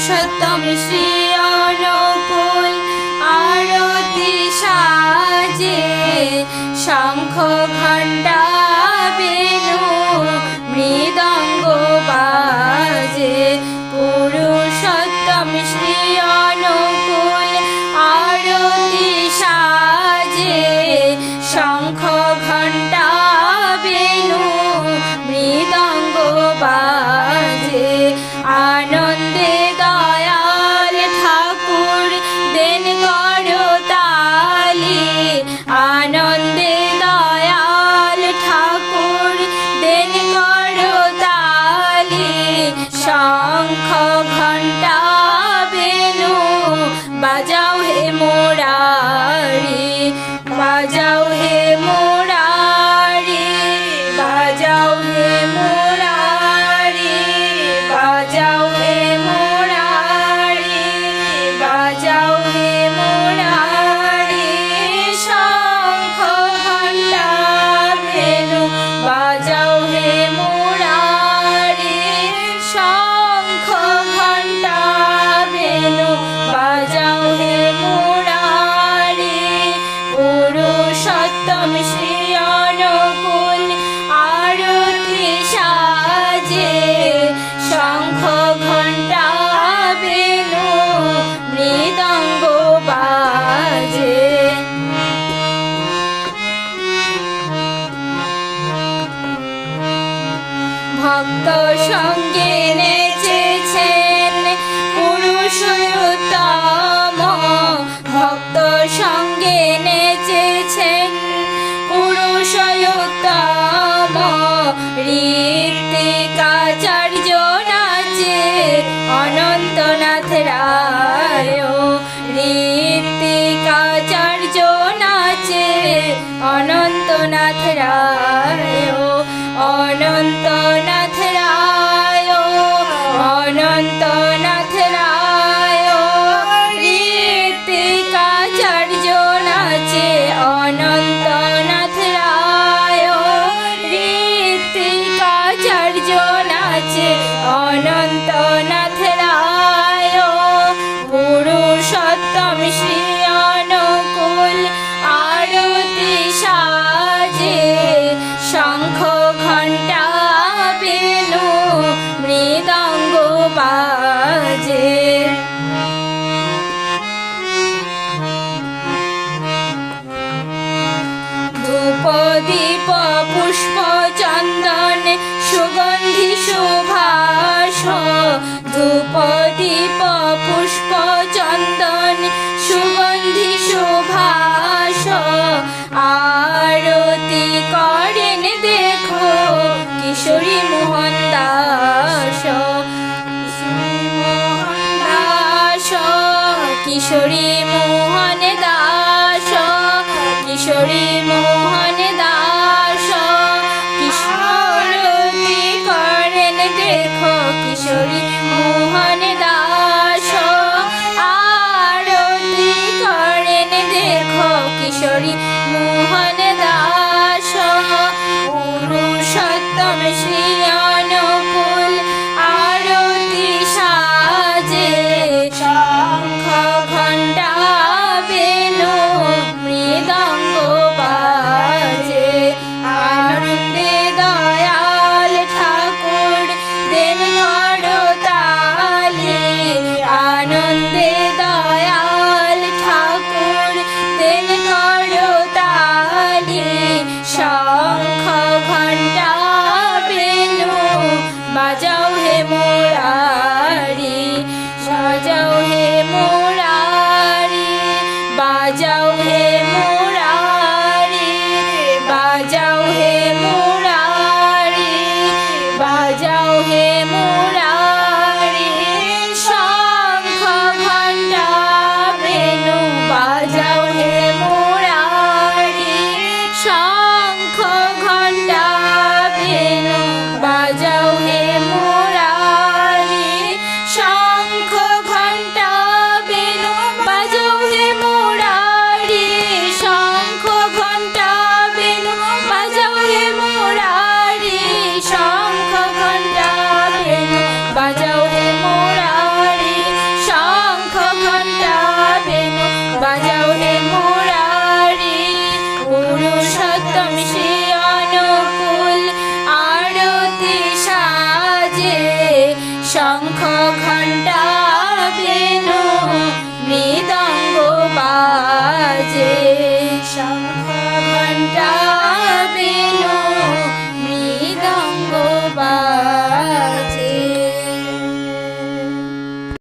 পুরুষোত্তম শ্রী অনুকূল আরতি সাজে শঙ্খ ঘণ্টা বেণু মৃদঙ্গ বাজে। পুরুষোত্তম শ্রী অনুকূল আরতি সাজে শঙ্খ ঘণ্টা বেণু মৃদঙ্গ বাজে। আনন্দে দয়াল ঠাকুর দেন করতালি, আনন্দে দয়াল ঠাকুর দেন করতালি। শঙ্খ ঘণ্টা বেণু বাজাও হে মুরারি, বাজাও হে মুরারি, বাজাও হে মুরারি, বাজাও হে মুরারি, বাজাও হে মুরারি। শঙ্খ ঘণ্টা বেণু বাজাও হে মুরারি, শঙ্খ ঘণ্টা বেণু বাজাও হে মুরারি। পুরুষোত্তম শ্রী অনুকূল আরতি সাজে শঙ্খ ঘণ্টা বেণু মৃদঙ্গ বাজে। ভক্ত সঙ্গে নেচেছেন পুরুষোত্তম, ভক্ত সঙ্গে নেচেছেন পুরুষোত্তম। ঋত্বিকাচার্য নাচে অনন্তনাথ রায়, ঋত্বিকাচার্য নাচে অনন্তনাথ রায়, অনন্তনাথ রায়, অনন্তনাথ রায়। ঋত্বিকাচার্য নাচে অনন্তনাথ রায়, ঋত্বিকাচার্য নাচে অনন্তনাথ রায়। পুরুষোত্তম শ্রী অনুকূল আরতি সাজে শঙ্খ ঘণ্টা বেণু মৃদঙ্গ বাজে। ধূপ দীপ পুষ্প চন্দন সুগন্ধি সুভাষ, ধূপ দীপ পুষ্প চন্দন সুগন্ধি সুভাষ। আরতি করেন দেখো কিশোরী মোহন দাস, কিশোরী মোহন দাস, কিশোরী মোহন দাস, কিশোরী মোহন দাস। আরতি করেন দেখো কিশোরী মোহন দাস, আরতি করেন দেখো কিশোরী মোহন দাস। পুরুষোত্তম শ্রী অনুকূল আরতি সাজে শঙ্খ ঘণ্টা বেণু মৃদঙ্গ বাজে। আনন্দে দয়াল ঠাকুর দেন করতালি, শঙ্খ